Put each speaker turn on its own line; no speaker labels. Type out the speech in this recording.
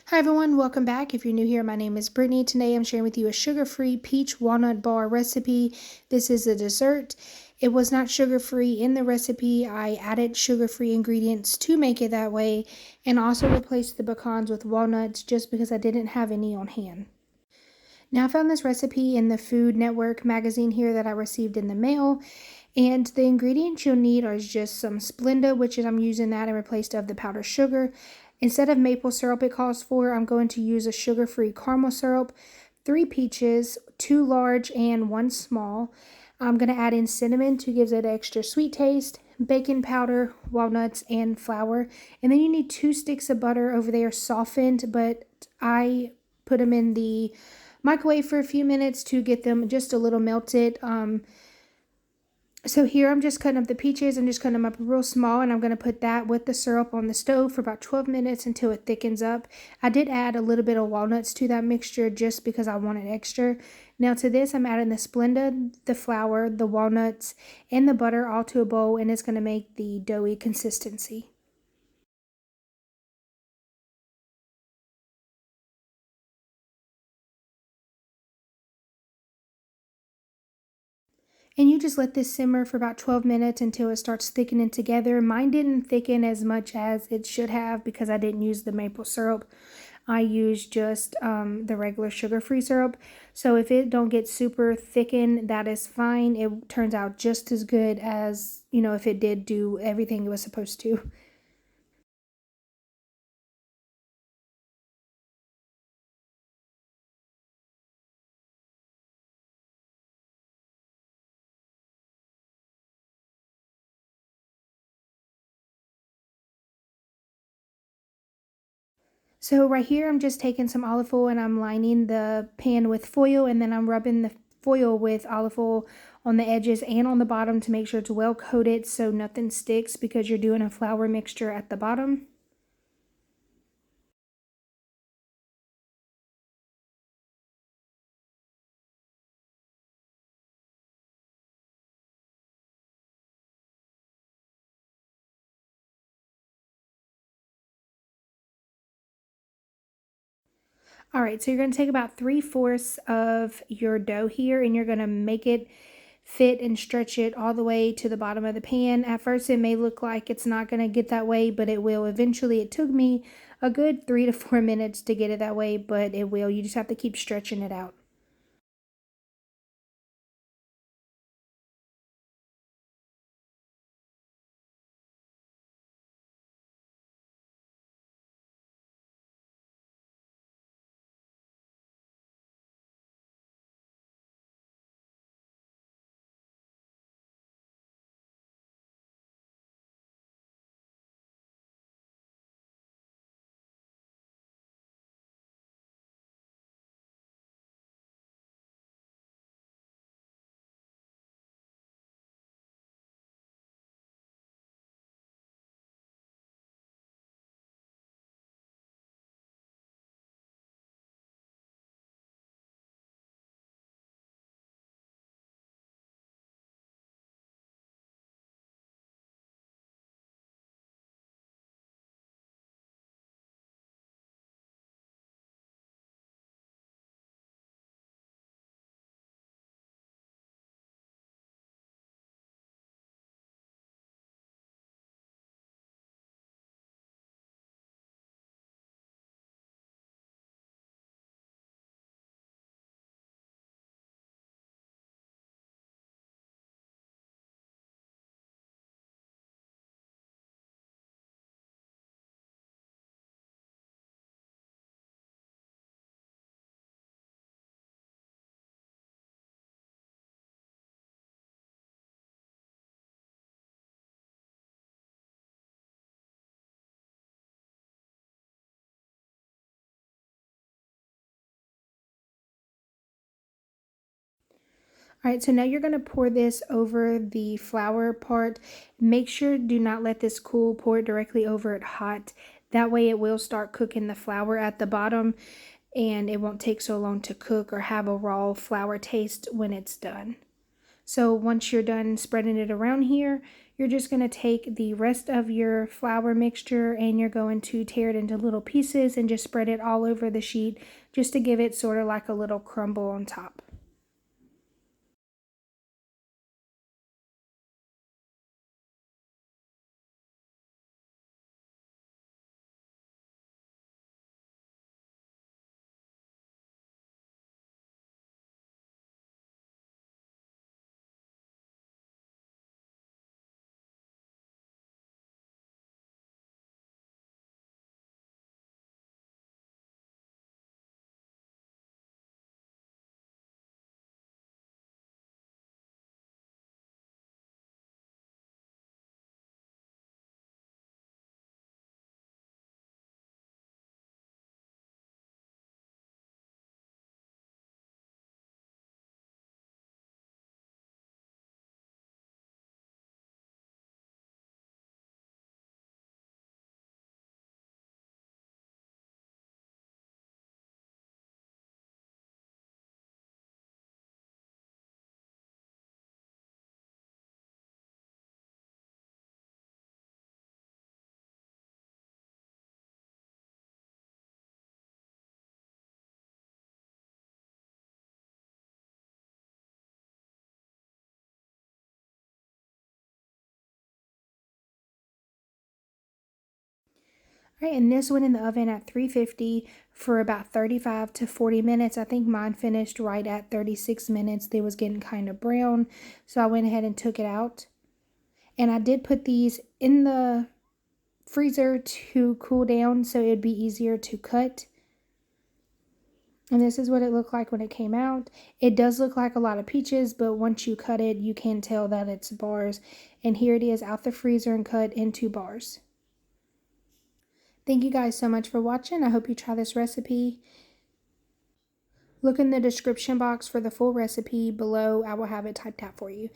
Hi everyone, welcome back. If you're new here, my name is Brittany. Today I'm sharing with you a sugar-free peach walnut bar recipe. This is a dessert. It was not sugar-free in the recipe. I added sugar-free ingredients to make it that way and also replaced the pecans with walnuts just because I didn't have any on hand. Now I found this recipe in the Food Network magazine here that I received in the mail. And the ingredients you'll need are just some Splenda, which is I'm using that in replace of the powdered sugar. Instead of maple syrup it calls for, I'm going to use a sugar-free caramel syrup, 3 peaches, 2 large and 1 small. I'm going to add in cinnamon to give it an extra sweet taste, baking powder, walnuts, and flour. And then you need 2 sticks of butter over there softened, but I put them in the microwave for a few minutes to get them just a little melted. So here I'm just cutting up the peaches. I'm just cutting them up real small, and I'm going to put that with the syrup on the stove for about 12 minutes until it thickens up. I did add a little bit of walnuts to that mixture just because I wanted extra. Now to this I'm adding the Splenda, the flour, the walnuts, and the butter all to a bowl, and it's going to make the doughy consistency. And you just let this simmer for about 12 minutes until it starts thickening together. Mine didn't thicken as much as it should have because I didn't use the maple syrup. I used just the regular sugar-free syrup. So if it don't get super thickened, that is fine. It turns out just as good as, if it did do everything it was supposed to. So right here, I'm just taking some olive oil and I'm lining the pan with foil, and then I'm rubbing the foil with olive oil on the edges and on the bottom to make sure it's well coated so nothing sticks because you're doing a flour mixture at the bottom. All right, so you're going to take about 3/4 of your dough here and you're going to make it fit and stretch it all the way to the bottom of the pan. At first, it may look like it's not going to get that way, but it will eventually. It took me a good 3 to 4 minutes to get it that way, but it will. You just have to keep stretching it out. All right, so now you're going to pour this over the flour part. Make sure do not let this cool. Pour it directly over it hot. That way it will start cooking the flour at the bottom and it won't take so long to cook or have a raw flour taste when it's done. So once you're done spreading it around here, you're just going to take the rest of your flour mixture and you're going to tear it into little pieces and just spread it all over the sheet just to give it sort of like a little crumble on top. All right, and this went in the oven at 350 for about 35 to 40 minutes. I think mine finished right at 36 minutes. They was getting kind of brown, so I went ahead and took it out. And I did put these in the freezer to cool down so it'd be easier to cut. And this is what it looked like when it came out. It does look like a lot of peaches, but once you cut it, you can tell that it's bars. And here it is out the freezer and cut into bars. Thank you guys so much for watching. I hope you try this recipe. Look in the description box for the full recipe below. I will have it typed out for you.